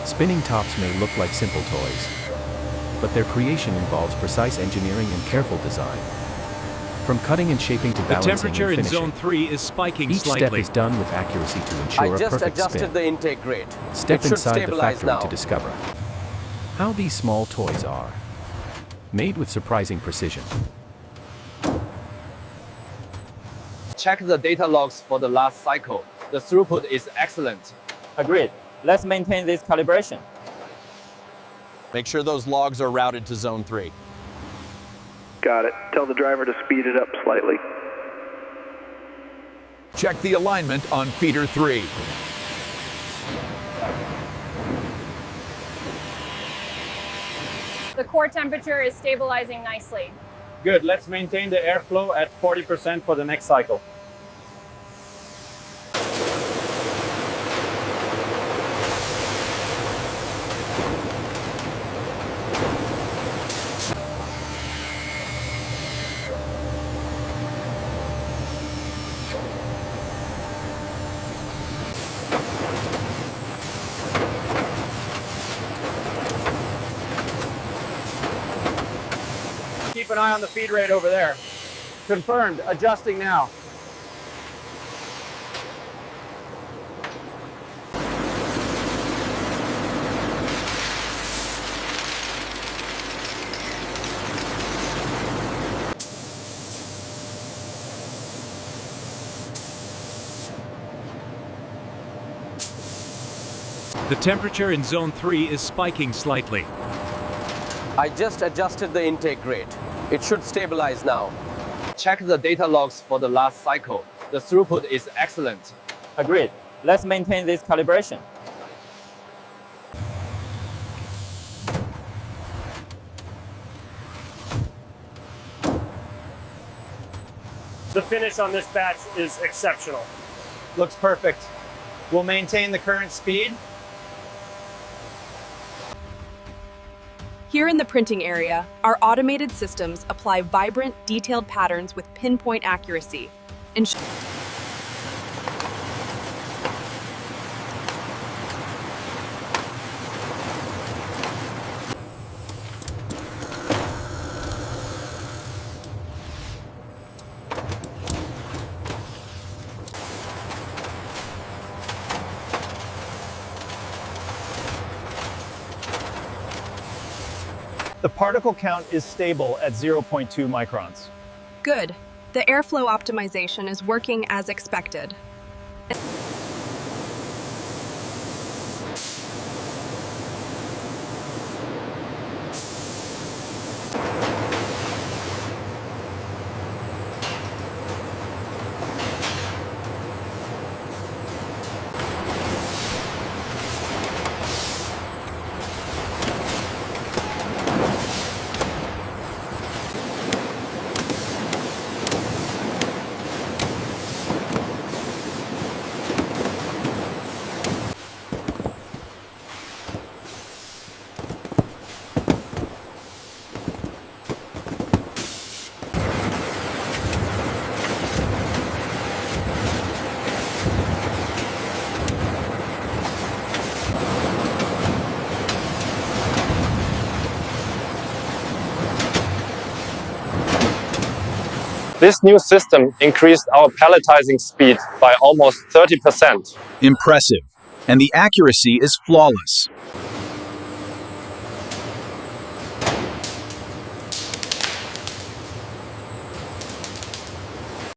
Spinning tops may look like simple toys, but their creation involves precise engineering and careful design. From cutting and shaping to The balancing temperature and in finishing, zone 3 is spiking each step slightly. is done with accuracy to ensure I a just perfect adjusted spin. the intake rate. Step It should inside the stabilize factory now. to discover how these small toys are made with surprising precision. Check the data logs for the last cycle. The throughput is excellent. Agreed. Let's maintain this calibration. Make sure those logs are routed to zone 3. Got it. Tell the driver to speed it up slightly. Check the alignment on feeder 3. The core temperature is stabilizing nicely. Good. Let's maintain the airflow at 40% for the next cycle. Keep an eye on the feed rate over there. Confirmed. Adjusting now. The temperature in zone 3 is spiking slightly. I just adjusted the intake rate. It should stabilize now. Check the data logs for the last cycle. The throughput is excellent. Agreed. Let's maintain this calibration. The finish on this batch is exceptional. Looks perfect. We'll maintain the current speed. Here in the printing area, our automated systems apply vibrant, detailed patterns with pinpoint accuracy. The particle count is stable at 0.2 microns. Good. The airflow optimization is working as expected. This new system increased our palletizing speed by almost 30%. Impressive. And the accuracy is flawless.